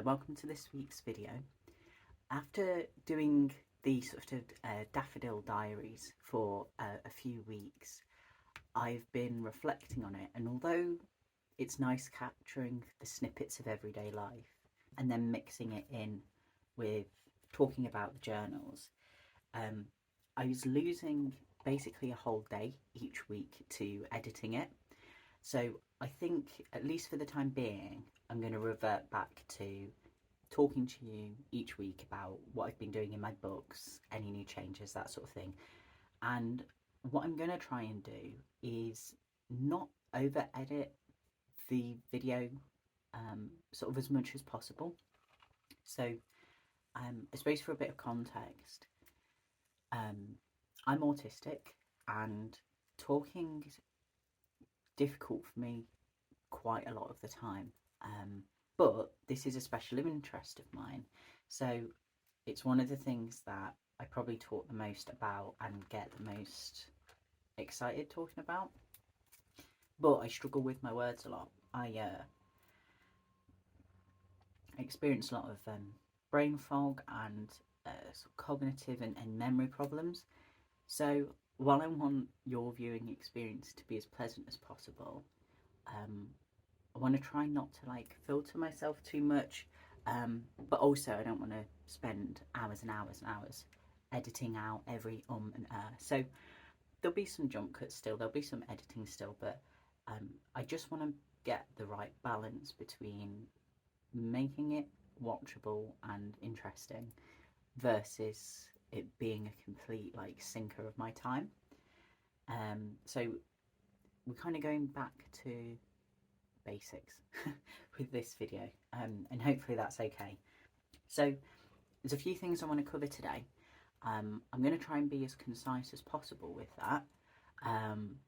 Hi, welcome to this week's video. After doing the sort of daffodil diaries for a few weeks, I've been reflecting on it, and although it's nice capturing the snippets of everyday life and then mixing it in with talking about the journals, I was losing basically a whole day each week to editing it. So I think, at least for the time being, I'm going to revert back to talking to you each week about what I've been doing in my books, any new changes, that sort of thing. And what I'm going to try and do is not over edit the video sort of as much as possible. So I suppose for a bit of context, I'm autistic and talking is difficult for me quite a lot of the time. But this is a special interest of mine, so it's one of the things that I probably talk the most about and get the most excited talking about. But I struggle with my words a lot. I experience a lot of brain fog and sort of cognitive and memory problems. So while I want your viewing experience to be as pleasant as possible, I want to try not to filter myself too much, but also I don't want to spend hours and hours and hours editing out every and so there'll be some jump cuts still, there'll be some editing still, but I just want to get the right balance between making it watchable and interesting versus it being a complete sinker of my time. So we're kind of going back to basics with this video, and hopefully that's okay. So there's a few things I want to cover today. I'm going to try and be as concise as possible with that,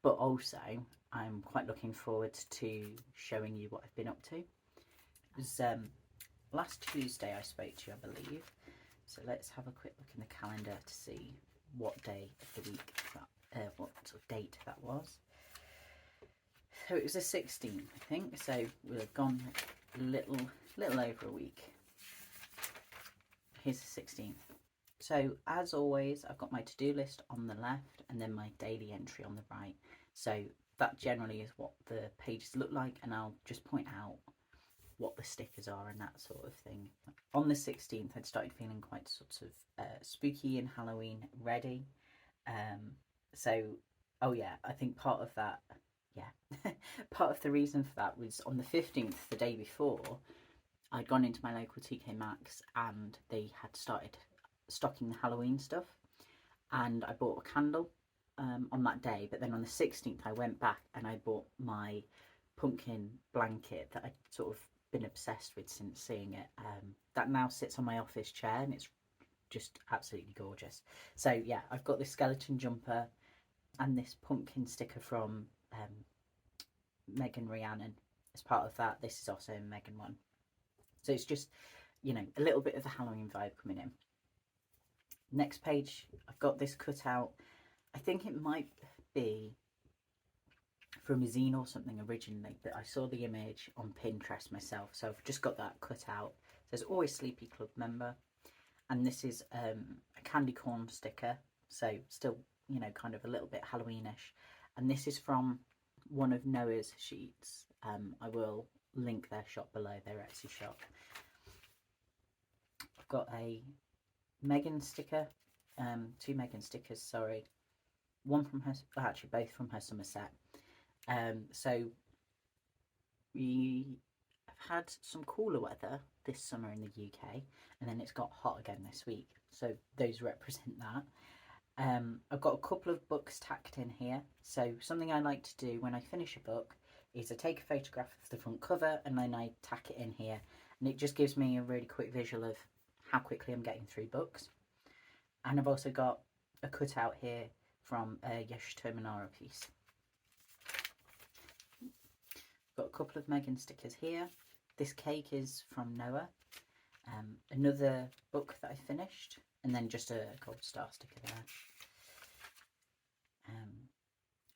but also I'm quite looking forward to showing you what I've been up to. It was last Tuesday I spoke to you, I believe, so let's have a quick look in the calendar to see what day of the week that, what sort of date that was. So it was the 16th, I think, so we'll have gone a little over a week. Here's the 16th. So as always, I've got my to-do list on the left and then my daily entry on the right. So that generally is what the pages look like, and I'll just point out what the stickers are and that sort of thing. On the 16th, I'd started feeling quite sort of spooky and Halloween ready. So, oh yeah, I think part of that, part of the reason for that was on the 15th, the day before, I'd gone into my local TK Maxx and they had started stocking the Halloween stuff, and I bought a candle on that day, but then on the 16th I went back and I bought my pumpkin blanket that I'd sort of been obsessed with since seeing it. That now sits on my office chair and it's just absolutely gorgeous. So yeah, I've got this skeleton jumper and this pumpkin sticker from Megan Rhiannon as part of that. This is also a Megan one. So it's just, you know, a little bit of the Halloween vibe coming in. Next page, I've got this cut out. I think it might be from a zine or something originally, but I saw the image on Pinterest myself, so I've just got that cut out. It says always Sleepy Club member, and this is a candy corn sticker, so still, you know, kind of a little bit Halloweenish. And this is from one of Noah's sheets. I will link their shop below, their Etsy shop. I've got a Megan sticker, two Megan stickers, sorry. One from her, actually both from her summer set. So we have had some cooler weather this summer in the UK, and then it's got hot again this week, so those represent that. I've got a couple of books tacked in here. So something I like to do when I finish a book is I take a photograph of the front cover and then I tack it in here, and it just gives me a really quick visual of how quickly I'm getting through books. And I've also got a cutout here from a Yesh Terminara piece. Got a couple of Megan stickers here. This cake is from Noah. Another book that I finished, and then just a gold star sticker there.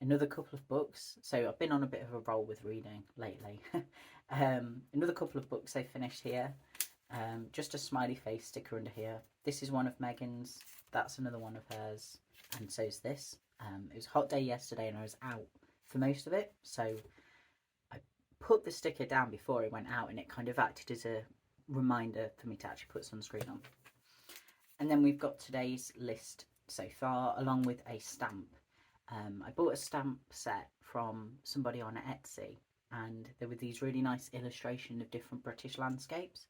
Another couple of books. So I've been on a bit of a roll with reading lately. Another couple of books I finished here. Just a smiley face sticker under here. This is one of Megan's, that's another one of hers, and so is this. It was a hot day yesterday and I was out for most of it, so I put the sticker down before it went out and it kind of acted as a reminder for me to actually put sunscreen on. And then we've got today's list so far, along with a stamp. I bought a stamp set from somebody on Etsy, and there were these really nice illustrations of different British landscapes.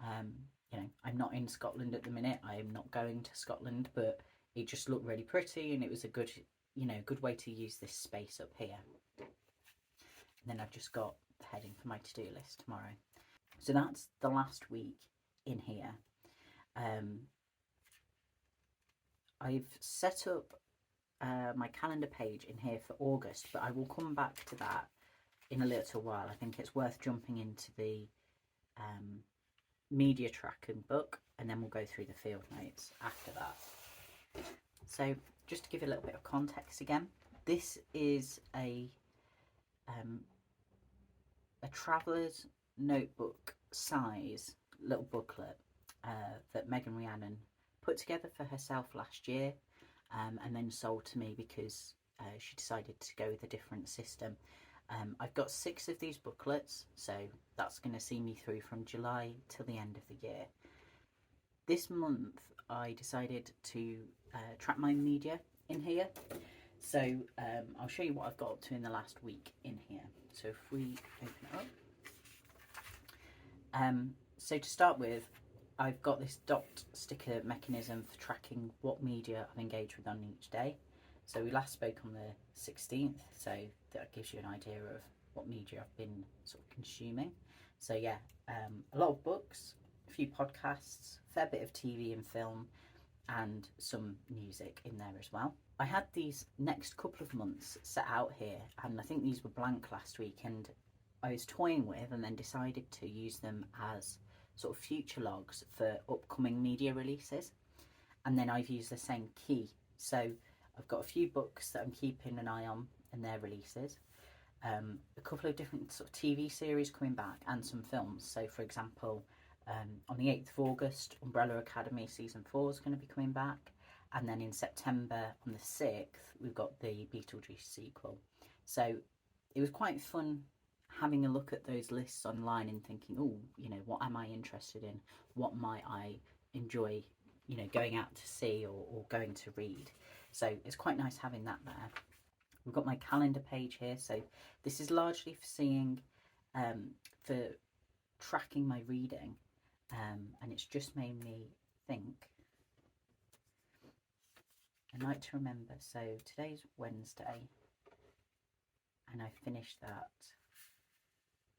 You know, I'm not in Scotland at the minute, I am not going to Scotland, but it just looked really pretty and it was a good, you know, good way to use this space up here. And then I've just got the heading for my to-do list tomorrow. So that's the last week in here. I've set up my calendar page in here for August, but I will come back to that in a little while. I think it's worth jumping into the media tracking book, and then we'll go through the field notes after that. So just to give a little bit of context again, this is a traveller's notebook size little booklet that Megan Rhiannon put together for herself last year, and then sold to me because she decided to go with a different system. I've got 6 of these booklets, so that's going to see me through from July till the end of the year. This month I decided to track my media in here, so I'll show you what I've got up to in the last week in here. So if we open it up, so to start with, I've got this dot sticker mechanism for tracking what media I've engaged with on each day. So we last spoke on the 16th, so that gives you an idea of what media I've been sort of consuming. So yeah, a lot of books, a few podcasts, a fair bit of TV and film, and some music in there as well. I had these next couple of months set out here, and I think these were blank last week, and I was toying with and then decided to use them as sort of future logs for upcoming media releases. And then I've used the same key. So I've got a few books that I'm keeping an eye on and their releases, a couple of different sort of TV series coming back, and some films. So for example, on the 8th of August, Umbrella Academy season 4 is going to be coming back, and then in September on the 6th we've got the Beetlejuice sequel. So it was quite fun having a look at those lists online and thinking, oh, you know, what am I interested in, what might I enjoy, you know, going out to see or going to read. So it's quite nice having that there. We've got my calendar page here, so this is largely for seeing, for tracking my reading, and it's just made me think. A night to remember. So today's Wednesday, and I finished that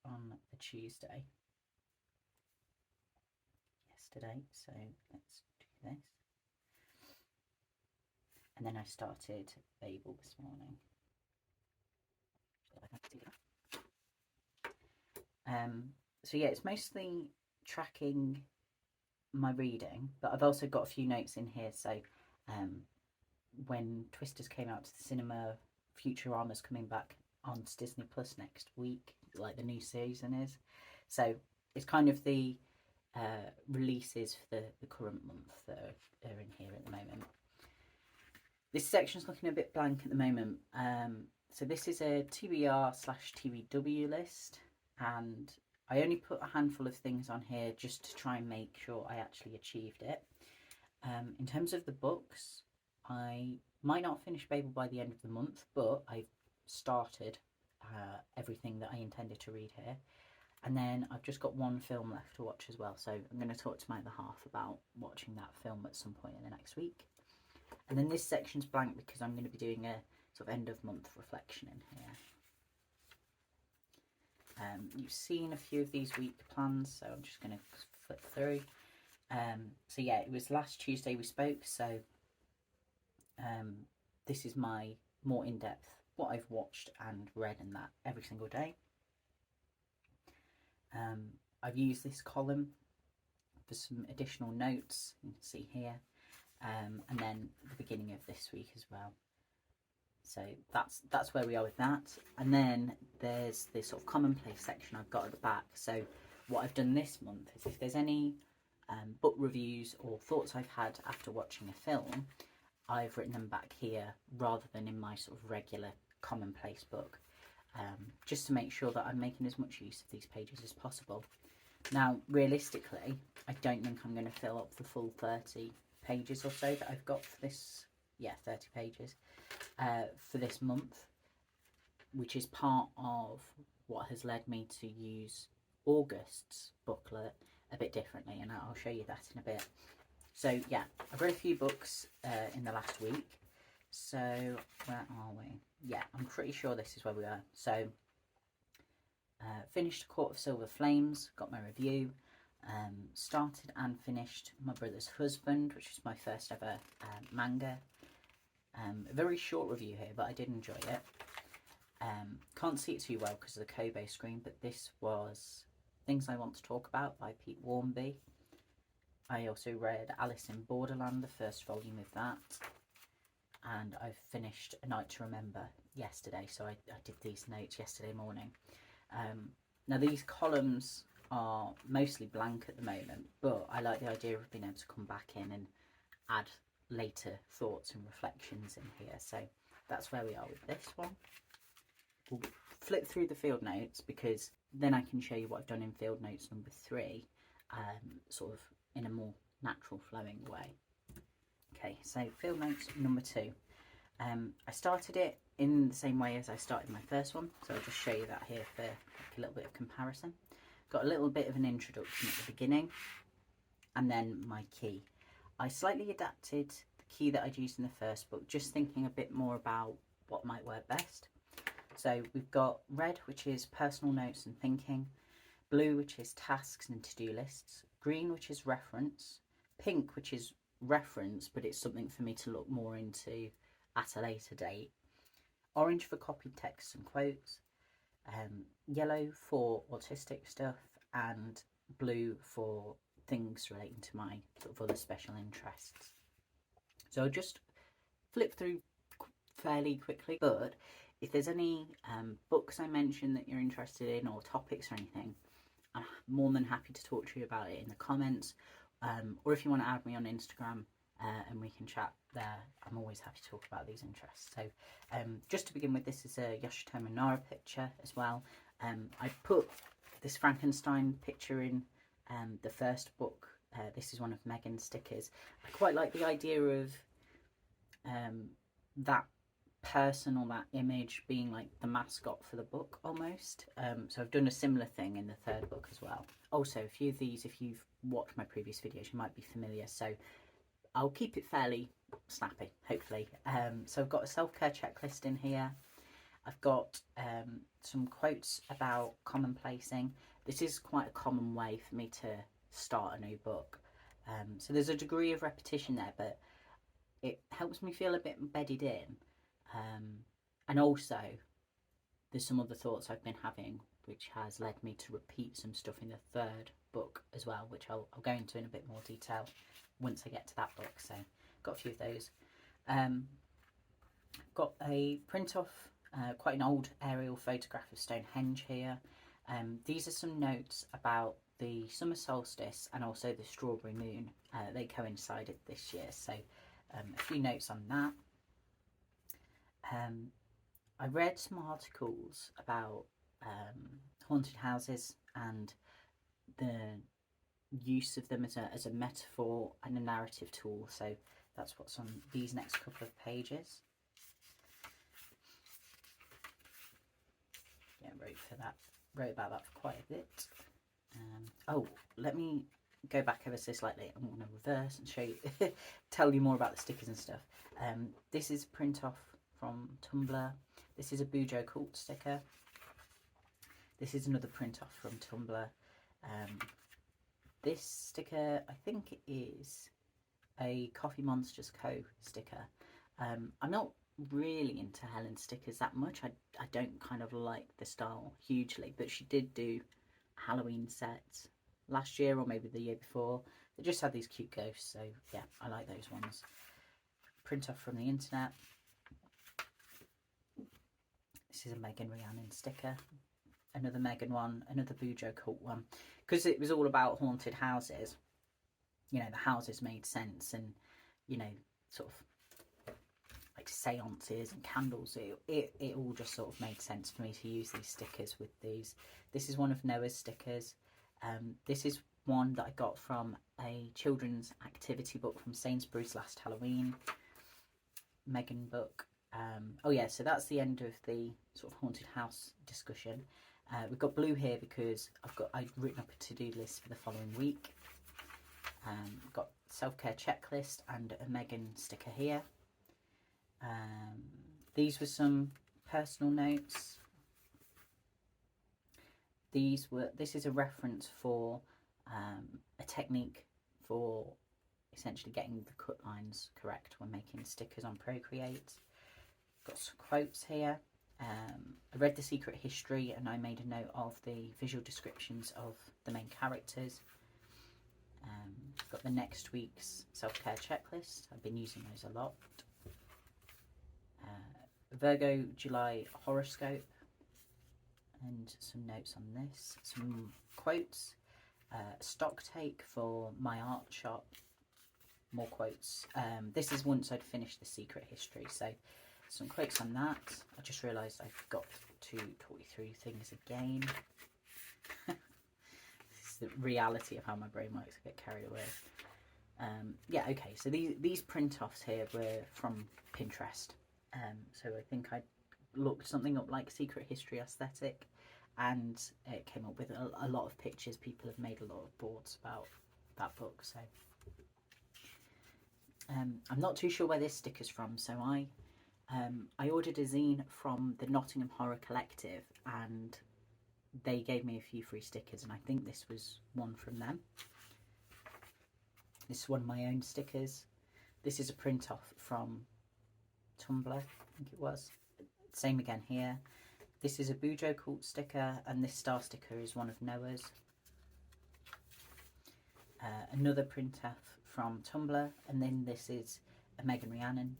on a Tuesday yesterday. So let's do this. And then I started Babel this morning. So yeah, it's mostly tracking my reading, but I've also got a few notes in here. So when Twisters came out to the cinema, Futurama's coming back on Disney Plus next week, like the new season is. So it's kind of the releases for the current month that are in here at the moment. This section's looking a bit blank at the moment. So this is a TBR/TBW list, and I only put a handful of things on here just to try and make sure I actually achieved it. In terms of the books, I might not finish Babel by the end of the month, but I've started everything that I intended to read here. And then I've just got one film left to watch as well. So I'm going to talk to my other half about watching that film at some point in the next week. And then this section's blank because I'm going to be doing a sort of end of month reflection in here. You've seen a few of these week plans, so I'm just going to flip through. So yeah, it was last Tuesday we spoke, so this is my more in-depth, what I've watched and read and that every single day. I've used this column for some additional notes, you can see here, and then the beginning of this week as well. So that's where we are with that. And then there's this sort of commonplace section I've got at the back. So what I've done this month is if there's any book reviews or thoughts I've had after watching a film, I've written them back here rather than in my sort of regular commonplace book, just to make sure that I'm making as much use of these pages as possible. Now, realistically, I don't think I'm going to fill up the full 30 pages or so that I've got for this, 30 pages for this month, which is part of what has led me to use August's booklet a bit differently, and I'll show you that in a bit. So yeah, I've read a few books in the last week. So where are we? Yeah, I'm pretty sure this is where we are. So finished A Court of Silver Flames, got my review. Started and finished My Brother's Husband, which is my first ever manga. A very short review here, but I did enjoy it. Can't see it too well because of the Kobo screen, but this was Things I Want to Talk About by Pete Warmby. I also read Alice in Borderland, the first volume of that, and I've finished A Night to Remember yesterday, so I did these notes yesterday morning. Now these columns are mostly blank at the moment, but I like the idea of being able to come back in and add later thoughts and reflections in here, so that's where we are with this one. We'll flip through the field notes because then I can show you what I've done in field notes number 3, sort of in a more natural flowing way. Okay, so field notes number 2. I started it in the same way as I started my first one, so I'll just show you that here for a little bit of comparison. Got a little bit of an introduction at the beginning, and then my key. I slightly adapted the key that I'd used in the first book, just thinking a bit more about what might work best. So we've got red, which is personal notes and thinking, blue, which is tasks and to-do lists, green, which is reference, pink, which is reference, but it's something for me to look more into at a later date, orange for copied texts and quotes, yellow for autistic stuff, and blue for things relating to my sort of other special interests. So I'll just flip through fairly quickly, but if there's any books I mentioned that you're interested in or topics or anything, I'm more than happy to talk to you about it in the comments, or if you want to add me on Instagram and we can chat there, I'm always happy to talk about these interests. So just to begin with, this is a Yoshitomo Nara picture as well. I put this Frankenstein picture in the first book. This is one of Megan's stickers. I quite like the idea of that person or that image being like the mascot for the book almost. So I've done a similar thing in the third book as well. Also, a few of these, if you've watched my previous videos, you might be familiar, so I'll keep it fairly snappy, hopefully. So I've got a self-care checklist in here. I've got some quotes about commonplacing. This is quite a common way for me to start a new book. So there's a degree of repetition there, but it helps me feel a bit bedded in. And also, there's some other thoughts I've been having, which has led me to repeat some stuff in the third book as well, which I'll go into in a bit more detail once I get to that book. So, got a few of those. Got a print off, quite an old aerial photograph of Stonehenge here. These are some notes about the summer solstice and also the strawberry moon. They coincided this year, so a few notes on that. I read some articles about haunted houses and the use of them as a metaphor and a narrative tool, so that's what's on these next couple of pages. Yeah, wrote about that for quite a bit. Oh, let me go back ever so slightly. I'm going to reverse and show you, tell you more about the stickers and stuff. This is print off from Tumblr. This is a Bujo Cult sticker. This is another print off from Tumblr. This sticker, I think it is a Coffee Monsters Co. sticker. I'm not really into Helen's stickers that much. I don't kind of like the style hugely, but she did do Halloween sets last year or maybe the year before. They just had these cute ghosts, so yeah, I like those ones. Print off from the internet. This is a Megan Rhiannon sticker. another Megan one, another Bujo Cult one, because it was all about haunted houses. You know, the houses made sense, and you know, sort of like seances and candles. It all just sort of made sense for me to use these stickers with these. This is one of Noah's stickers. This is one that I got from a children's activity book from Sainsbury's last Halloween. Megan book. Oh yeah, so that's the end of the sort of haunted house discussion. We've got blue here because I've written up a to-do list for the following week. I've got self-care checklist and a Megan sticker here. These were some personal notes. This is a reference for a technique for essentially getting the cut lines correct when making stickers on Procreate. Got some quotes here. I read The Secret History and I made a note of the visual descriptions of the main characters. Got the next week's self-care checklist. I've been using those a lot. Virgo July horoscope and some notes on this. Some quotes. Stock take for my art shop. More quotes. This is once I'd finished The Secret History, so some quotes on that. I just realised I forgot to talk you through things again. This is the reality of how my brain works. I get carried away. Yeah, okay, so these print-offs here were from Pinterest. So I think I looked something up like Secret History aesthetic, and it came up with a lot of pictures. People have made a lot of boards about that book, so I'm not too sure where this sticker's from. So I ordered a zine from the Nottingham Horror Collective, and they gave me a few free stickers, and I think this was one from them. This is one of my own stickers. This is a print off from Tumblr, I think it was. Same again here. This is a Bujo Cult sticker, and this star sticker is one of Noah's. Another print off from Tumblr, and then this is a Megan Rhiannon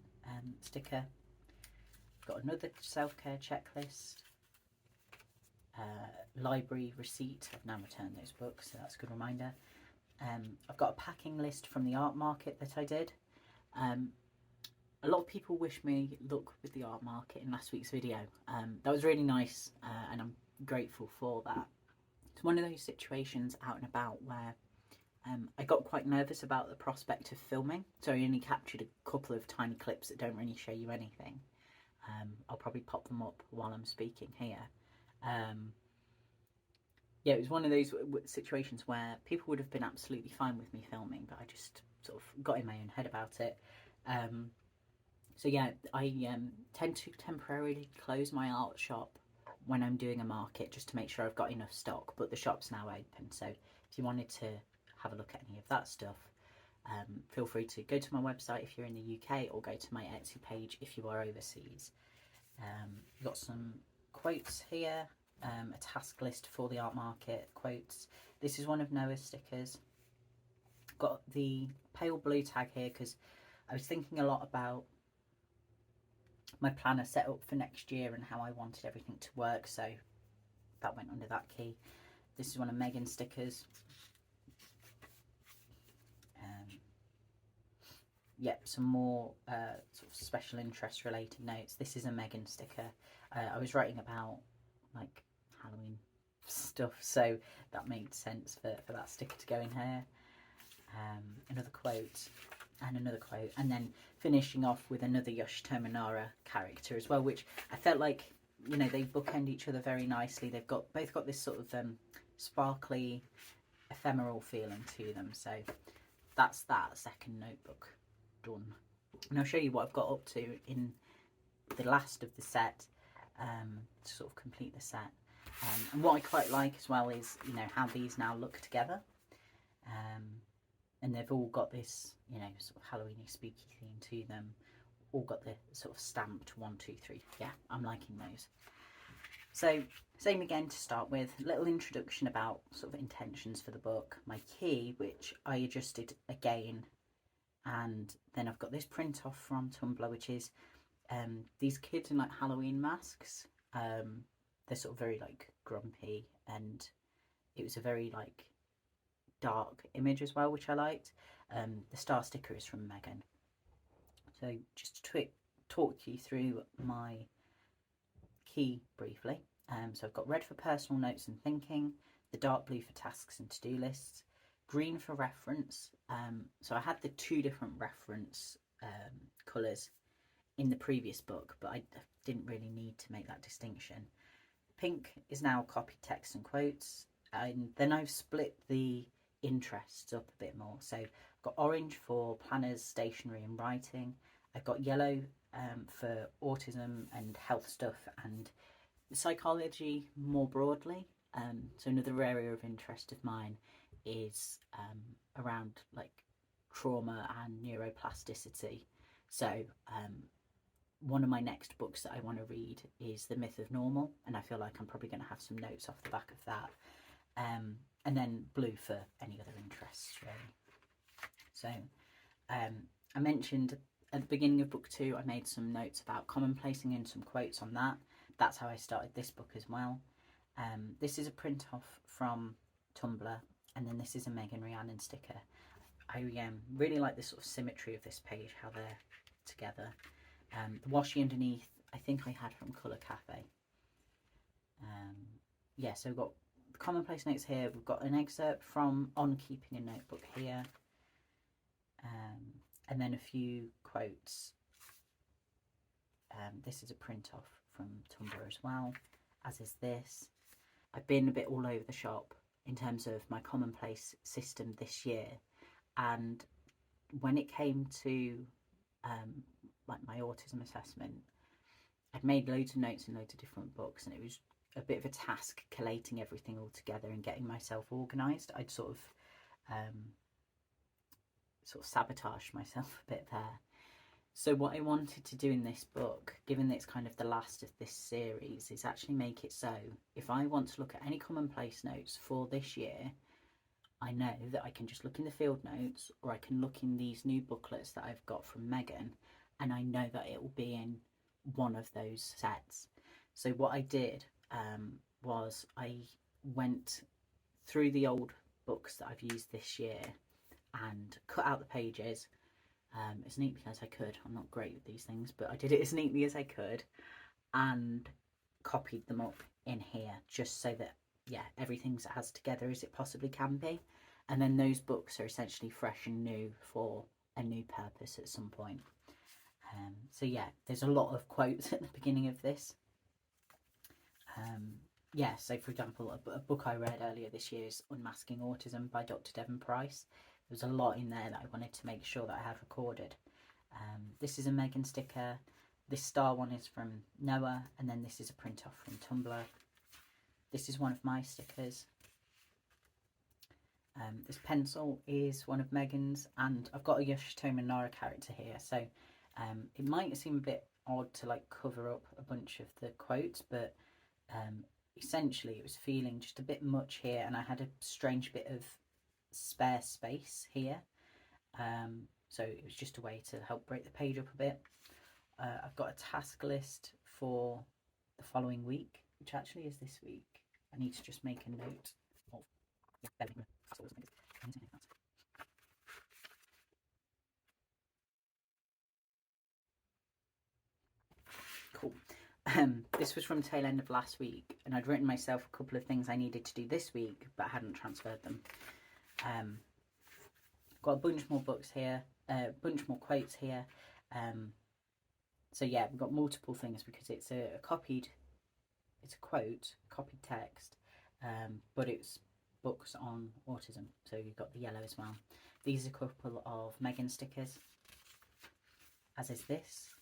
sticker. Got another self-care checklist. Library receipt. I've now returned those books, so that's a good reminder. I've got a packing list from the art market that I did. A lot of people wish me luck with the art market in last week's video. That was really nice, and I'm grateful for that. It's one of those situations out and about where I got quite nervous about the prospect of filming, so I only captured a couple of tiny clips that don't really show you anything. I'll probably pop them up while I'm speaking here. Yeah, it was one of those situations where people would have been absolutely fine with me filming, but I just sort of got in my own head about it. So yeah, I tend to temporarily close my art shop when I'm doing a market just to make sure I've got enough stock, but the shop's now open, so if you wanted to have a look at any of that stuff, feel free to go to my website if you're in the UK, or go to my Etsy page if you are overseas. Got some quotes here, a task list for the art market quotes. This is one of Noah's stickers. Got the pale blue tag here because I was thinking a lot about my planner set up for next year and how I wanted everything to work, so that went under that key. This is one of Megan's stickers. Yep, some more sort of special interest related notes. This is a Megan sticker. I was writing about like Halloween stuff, so that made sense for that sticker to go in here. Another quote and another quote, and then finishing off with another Yosh Terminara character as well, which I felt like, you know, they bookend each other very nicely. They've both got this sort of sparkly, ephemeral feeling to them. So that's that second notebook done, and I'll show you what I've got up to in the last of the set to sort of complete the set. And what I quite like as well is, you know, how these now look together, and they've all got this, you know, sort of Halloweeny spooky theme to them, all got the sort of stamped 1, 2, 3. Yeah, I'm liking those. So same again to start with, little introduction about sort of intentions for the book, my key, which I adjusted again, and then I've got this print off from Tumblr, which is these kids in like Halloween masks. they're sort of very like grumpy, and it was a very like dark image as well, which I liked. The star sticker is from Megan. So just to talk you through my key briefly. So I've got red for personal notes and thinking, the dark blue for tasks and to-do lists, green for reference. So I had the two different reference colours in the previous book, but I didn't really need to make that distinction. Pink is now copied text and quotes, and then I've split the interests up a bit more. So I've got orange for planners, stationery and writing. I've got yellow for autism and health stuff and psychology more broadly. So another area of interest of mine is around like trauma and neuroplasticity. So one of my next books that I want to read is The Myth of Normal, and I feel like I'm probably going to have some notes off the back of that. And then blue for any other interests, really. So I mentioned at the beginning of book 2, I made some notes about commonplacing and some quotes on that. That's how I started this book as well. This is a print off from Tumblr, and then this is a Megan Rhiannon sticker. I really like the sort of symmetry of this page, how they're together. The washi underneath, I think I had from Colour Cafe. Yeah, so we've got commonplace notes here. We've got an excerpt from On Keeping a Notebook here. And then a few quotes. This is a print off from Tumblr as well, as is this. I've been a bit all over the shop in terms of my commonplace system this year, and when it came to like my autism assessment, I'd made loads of notes in loads of different books, and it was a bit of a task collating everything all together and getting myself organised. I'd sort of sabotaged myself a bit there. So what I wanted to do in this book, given that it's kind of the last of this series, is actually make it so if I want to look at any commonplace notes for this year, I know that I can just look in the field notes, or I can look in these new booklets that I've got from Megan, and I know that it will be in one of those sets. So what I did was I went through the old books that I've used this year and cut out the pages as neatly as I could. I'm not great with these things, but I did it as neatly as I could and copied them up in here, just so that, yeah, everything's as together as it possibly can be. And then those books are essentially fresh and new for a new purpose at some point. So yeah, there's a lot of quotes at the beginning of this. Yeah, so for example, a book I read earlier this year is Unmasking Autism by Dr. Devon Price. There's a lot in there that I wanted to make sure that I had recorded. This is a Megan sticker. This star one is from Noah, and then this is a print off from Tumblr. This is one of my stickers. This pencil is one of Megan's, and I've got a Yoshitomo Nara character here, so it might seem a bit odd to like cover up a bunch of the quotes, but essentially it was feeling just a bit much here, and I had a strange bit of spare space here, so it was just a way to help break the page up a bit. I've got a task list for the following week, which actually is this week. I need to just make a note of cool. This was from tail end of last week, and I'd written myself a couple of things I needed to do this week, but I hadn't transferred them. Got a bunch more books here, a bunch more quotes here. So yeah, we've got multiple things because it's a quote, copied text, but it's books on autism. So you've got the yellow as well. These are a couple of Megan stickers, as is this.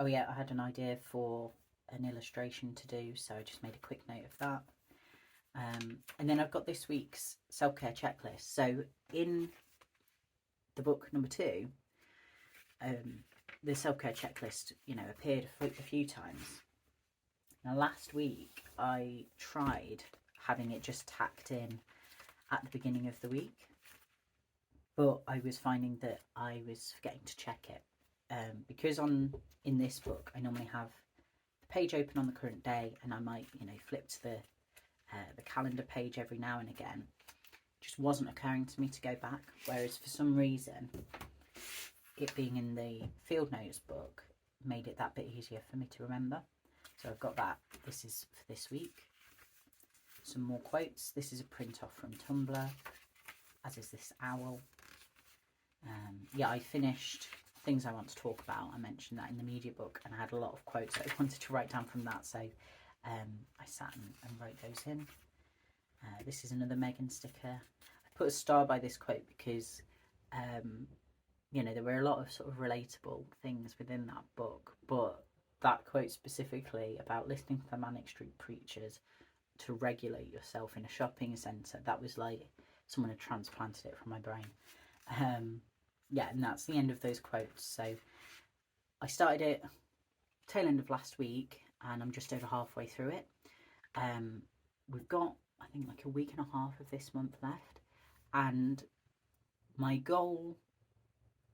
Oh yeah, I had an idea for an illustration to do, so I just made a quick note of that. And then I've got this week's self-care checklist. So in the book number 2, the self-care checklist, appeared a few times. Now last week I tried having it just tacked in at the beginning of the week, but I was finding that I was forgetting to check it. because in this book I normally have the page open on the current day, and I might, you know, flip to the calendar page every now and again. It just wasn't occurring to me to go back, whereas for some reason it being in the field notes book made it that bit easier for me to remember. So I've got that. This is for this week. Some more quotes. This is a print off from Tumblr, as is this owl. Yeah, I finished things I want to talk about. I mentioned that in the media book, and I had a lot of quotes that I wanted to write down from that, so I sat and wrote those in. This is another Megan sticker. I put a star by this quote because you know, there were a lot of sort of relatable things within that book, but that quote specifically about listening to the Manic Street Preachers to regulate yourself in a shopping centre, that was like someone had transplanted it from my brain. Yeah, and that's the end of those quotes. So I started it tail end of last week, and I'm just over halfway through it. We've got, I think, like a week and a half of this month left, and my goal,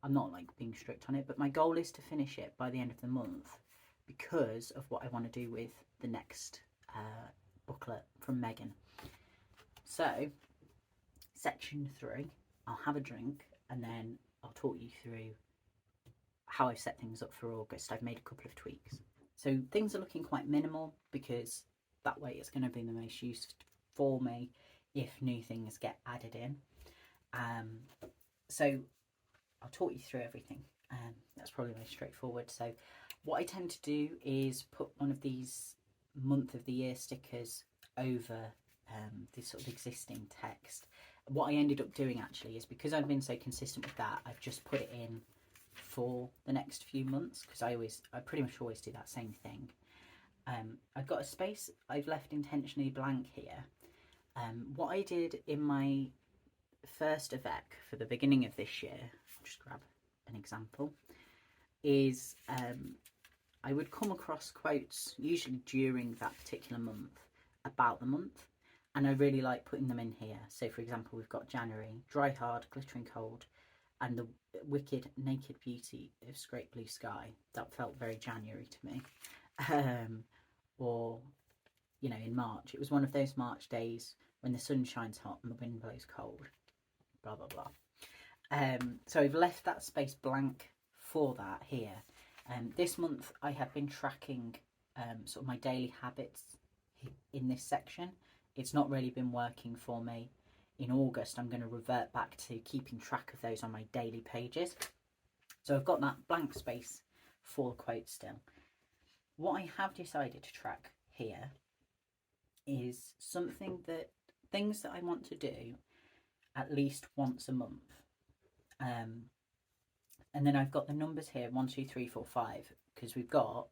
I'm not like being strict on it, but my goal is to finish it by the end of the month because of what I want to do with the next booklet from Megan. So section 3, I'll have a drink and then I'll talk you through how I've set things up for August. I've made a couple of tweaks. So things are looking quite minimal because that way it's going to be the most use for me if new things get added in. So I'll talk you through everything. That's probably most straightforward. So what I tend to do is put one of these month of the year stickers over this sort of existing text. What I ended up doing actually is, because I've been so consistent with that, I've just put it in for the next few months, because I pretty much always do that same thing. I've got a space I've left intentionally blank here. What I did in my first Avec for the beginning of this year, I'll just grab an example, is I would come across quotes usually during that particular month about the month, and I really like putting them in here. So for example, we've got January, dry hard, glittering cold, and the wicked naked beauty of scraped blue sky. That felt very January to me. Or, you know, in March, it was one of those March days when the sun shines hot and the wind blows cold, blah blah blah. So I've left that space blank for that here. This month I have been tracking sort of my daily habits in this section. It's not really been working for me. In August I'm going to revert back to keeping track of those on my daily pages. So I've got that blank space for the quote still. What I have decided to track here is things that I want to do at least once a month. And then I've got the numbers here, 1, 2, 3, 4, 5, because we've got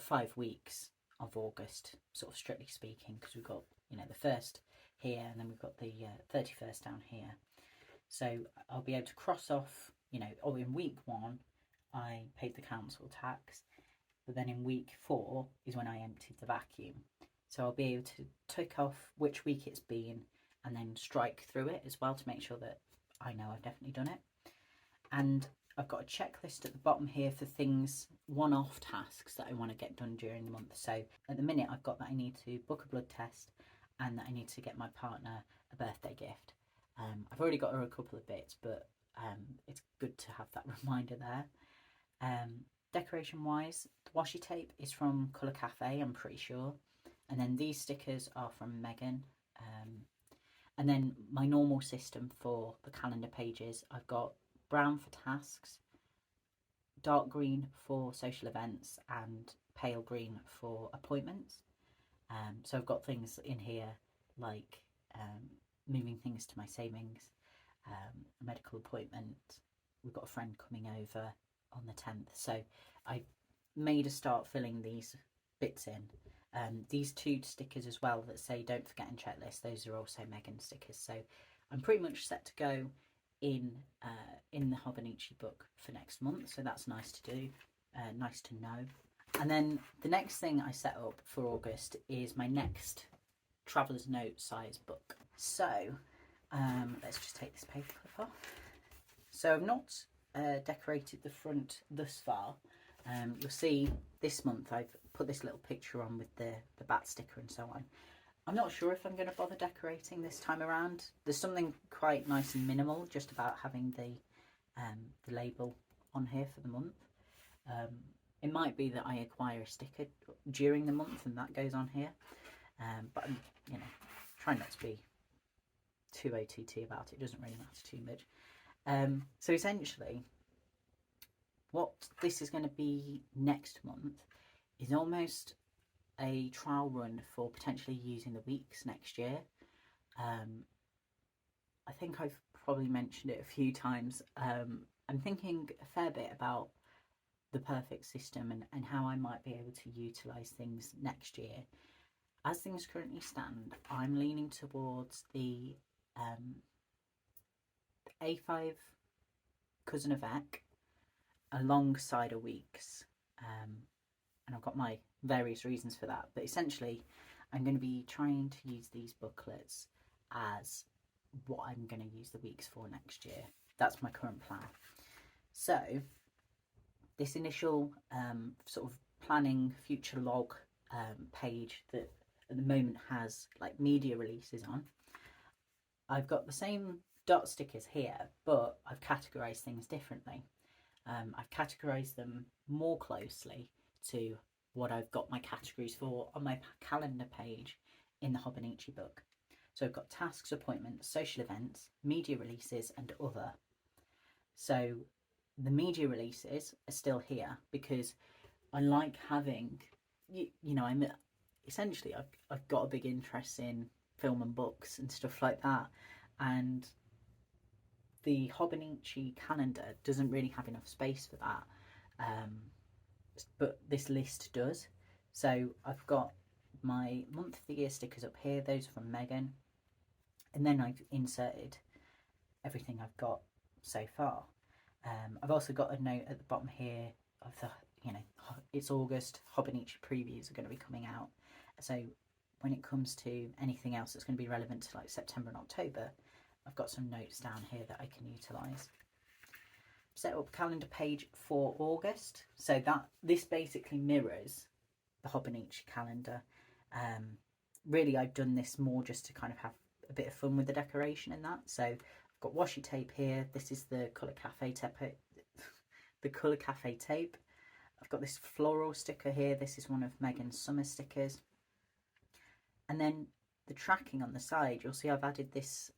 5 weeks of August, sort of strictly speaking, because we've got, you know, the 1st here, and then we've got the 31st down here. So I'll be able to cross off, you know, in week 1 I paid the council tax, but then in week 4 is when I emptied the vacuum. So I'll be able to tick off which week it's been and then strike through it as well to make sure that I know I've definitely done it. And I've got a checklist at the bottom here for things, one-off tasks that I want to get done during the month. So at the minute I've got that I need to book a blood test and that I need to get my partner a birthday gift. I've already got her a couple of bits, but it's good to have that reminder there. Decoration wise, the washi tape is from Colour Cafe, I'm pretty sure, and then these stickers are from Megan. And then my normal system for the calendar pages, I've got brown for tasks, dark green for social events, and pale green for appointments. So I've got things in here like moving things to my savings, a medical appointment. We've got a friend coming over on the 10th, so I made a start filling these bits in. These 2 stickers as well that say don't forget and checklist, those are also Megan stickers. So I'm pretty much set to go in the Hobonichi book for next month, so that's nice to do, nice to know. And then the next thing I set up for August is my next Traveller's Note size book. So let's just take this paper clip off. So I've not decorated the front thus far. You'll see this month I've put this little picture on with the bat sticker and so on. I'm not sure if I'm going to bother decorating this time around. There's something quite nice and minimal just about having the label on here for the month. It might be that I acquire a sticker during the month and that goes on here, but I'm, you know, trying not to be too OTT about it. It doesn't really matter too much. So essentially, what this is going to be next month is almost a trial run for potentially using the weeks next year. I think I've probably mentioned it a few times. I'm thinking a fair bit about the perfect system and how I might be able to utilise things next year. As things currently stand, I'm leaning towards the A5 cousin of Eck alongside a weeks, and I've got my various reasons for that, but essentially I'm going to be trying to use these booklets as what I'm going to use the weeks for next year. That's my current plan. So this initial sort of planning future log page that at the moment has like media releases on, I've got the same dot stickers here, but I've categorized things differently. I've categorized them more closely to what I've got my categories for on my calendar page in the Hobonichi book. So I've got tasks, appointments, social events, media releases and other. So the media releases are still here because I like having, you know, I've got a big interest in film and books and stuff like that, and the Hobonichi calendar doesn't really have enough space for that, but this list does. So I've got my month of the year stickers up here, those are from Megan, and then I've inserted everything I've got so far. I've also got a note at the bottom here of the, you know, it's August, Hobonichi previews are going to be coming out. So when it comes to anything else that's going to be relevant to like September and October, I've got some notes down here that I can utilise. Set up calendar page for August. So this basically mirrors the Hobonichi calendar. Really, I've done this more just to kind of have a bit of fun with the decoration and that. So I've got washi tape here. This is the Colour Cafe tape. The Colour Cafe tape. I've got this floral sticker here. This is one of Megan's summer stickers. And then the tracking on the side, you'll see I've added this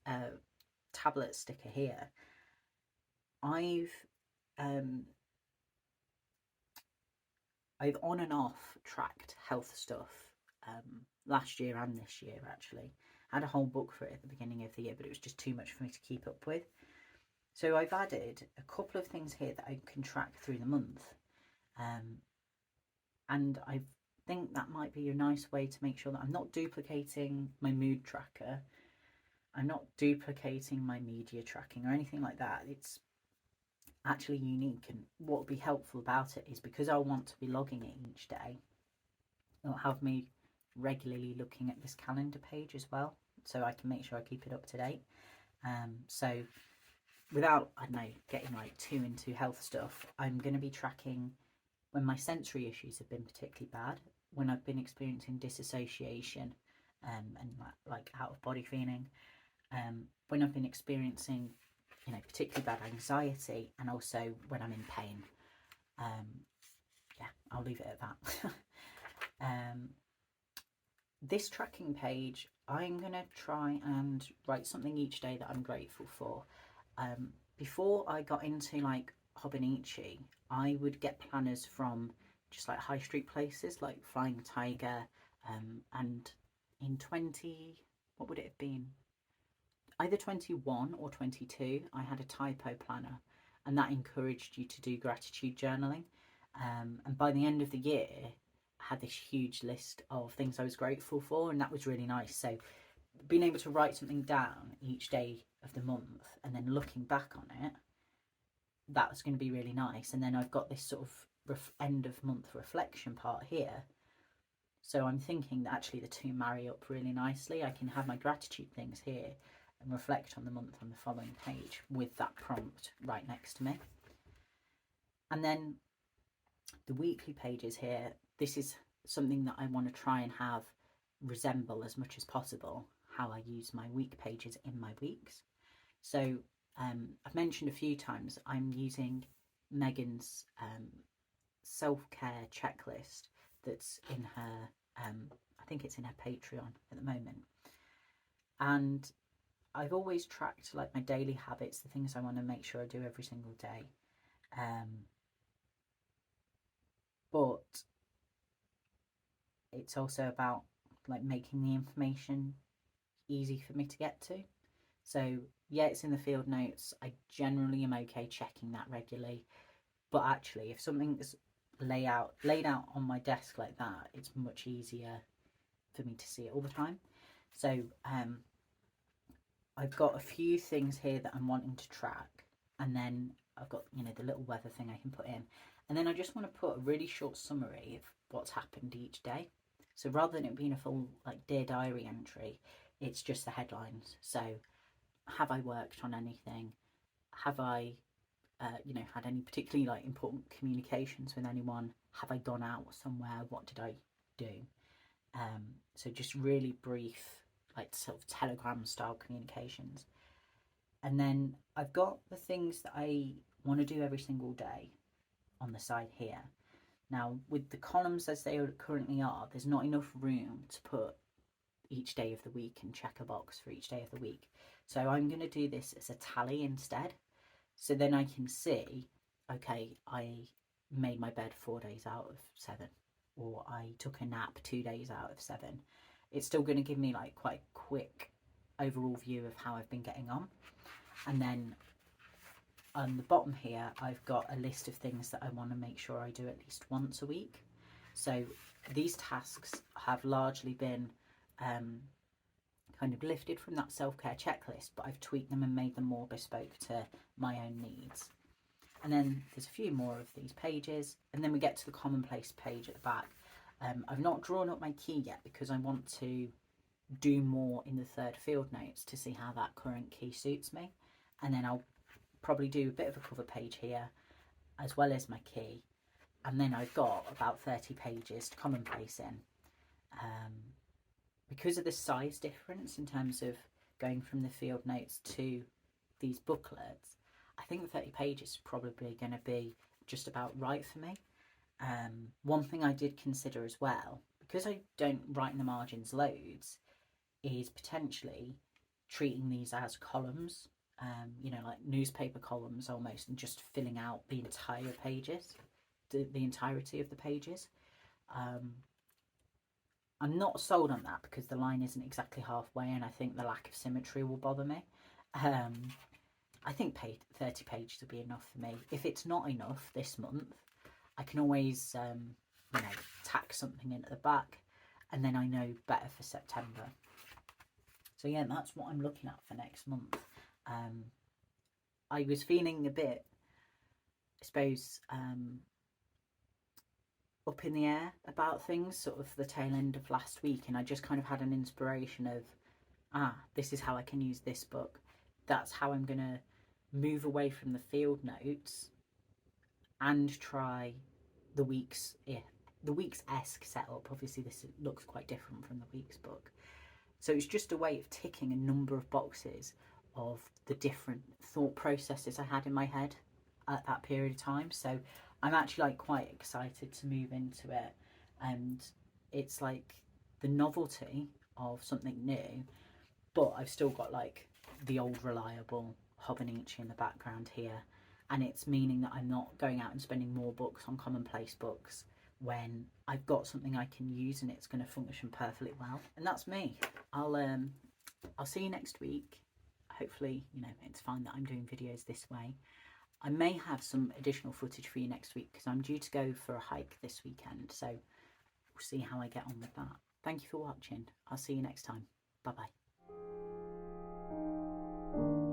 tablet sticker here. I've on and off tracked health stuff last year and this year actually. I had a whole book for it at the beginning of the year, but it was just too much for me to keep up with. So I've added a couple of things here that I can track through the month, and I think that might be a nice way to make sure that I'm not duplicating my mood tracker, I'm not duplicating my media tracking or anything like that. It's actually unique, and what would be helpful about it is because I want to be logging it each day, it'll have me regularly looking at this calendar page as well, so I can make sure I keep it up to date. So without, I don't know, getting like too into health stuff, I'm going to be tracking when my sensory issues have been particularly bad, when I've been experiencing disassociation and like out of body feeling, when I've been experiencing, you know, particularly bad anxiety, and also when I'm in pain. Yeah, I'll leave it at that. This tracking page, I'm going to try and write something each day that I'm grateful for. Before I got into like Hobonichi, I would get planners from just like high street places like Flying Tiger, and in what would it have been? Either 21 or 22, I had a typo planner, and that encouraged you to do gratitude journaling. And by the end of the year, I had this huge list of things I was grateful for, and that was really nice. So being able to write something down each day of the month and then looking back on it, that was going to be really nice. And then I've got this sort of end of month reflection part here. So I'm thinking that actually the two marry up really nicely. I can have my gratitude things here and reflect on the month on the following page with that prompt right next to me. And then the weekly pages here, this is something that I want to try and have resemble as much as possible how I use my week pages in my weeks. So I've mentioned a few times I'm using Megan's self-care checklist that's in her, I think it's in her Patreon at the moment. And I've always tracked like my daily habits, the things I want to make sure I do every single day. But it's also about like making the information easy for me to get to. So yeah, it's in the field notes. I generally am okay checking that regularly. But actually, if something's laid out on my desk like that, it's much easier for me to see it all the time. So I've got a few things here that I'm wanting to track, and then I've got, you know, the little weather thing I can put in, and then I just want to put a really short summary of what's happened each day. So rather than it being a full like Dear Diary entry, it's just the headlines. So have I worked on anything? Have I you know, had any particularly like important communications with anyone? Have I gone out somewhere? What did I do? So just really brief, like sort of telegram style communications. And then I've got the things that I want to do every single day on the side here. Now, with the columns as they currently are, there's not enough room to put each day of the week and check a box for each day of the week. So I'm going to do this as a tally instead. So then I can see, okay, I made my bed 4 days out of 7, or I took a nap 2 days out of 7. It's still going to give me like quite a quick overall view of how I've been getting on. And then on the bottom here, I've got a list of things that I want to make sure I do at least once a week. So these tasks have largely been kind of lifted from that self-care checklist, but I've tweaked them and made them more bespoke to my own needs. And then there's a few more of these pages, and then we get to the commonplace page at the back. I've not drawn up my key yet because I want to do more in the third field notes to see how that current key suits me. And then I'll probably do a bit of a cover page here as well as my key. And then I've got about 30 pages to commonplace in. Because of the size difference in terms of going from the field notes to these booklets, I think 30 pages is probably going to be just about right for me. One thing I did consider as well, because I don't write in the margins loads, is potentially treating these as columns, you know, like newspaper columns almost, and just filling out the entire pages, the entirety of the pages. I'm not sold on that because the line isn't exactly halfway, and I think the lack of symmetry will bother me. I think 30 pages will be enough for me. If it's not enough this month, I can always, you know, tack something in at the back, and then I know better for September. So yeah, that's what I'm looking at for next month. I was feeling a bit, I suppose, up in the air about things sort of the tail end of last week, and I just kind of had an inspiration of, this is how I can use this book. That's how I'm going to move away from the field notes and try the weeks-esque setup. Obviously this looks quite different from the week's book. So it's just a way of ticking a number of boxes of the different thought processes I had in my head at that period of time. So I'm actually like quite excited to move into it, and it's like the novelty of something new, but I've still got like the old reliable Hobonichi in the background here, and it's meaning that I'm not going out and spending more books on commonplace books when I've got something I can use and it's going to function perfectly well. And that's me. I'll see you next week. Hopefully, you know, it's fine that I'm doing videos this way. I may have some additional footage for you next week because I'm due to go for a hike this weekend, so we'll see how I get on with that. Thank you for watching. I'll see you next time. Bye bye.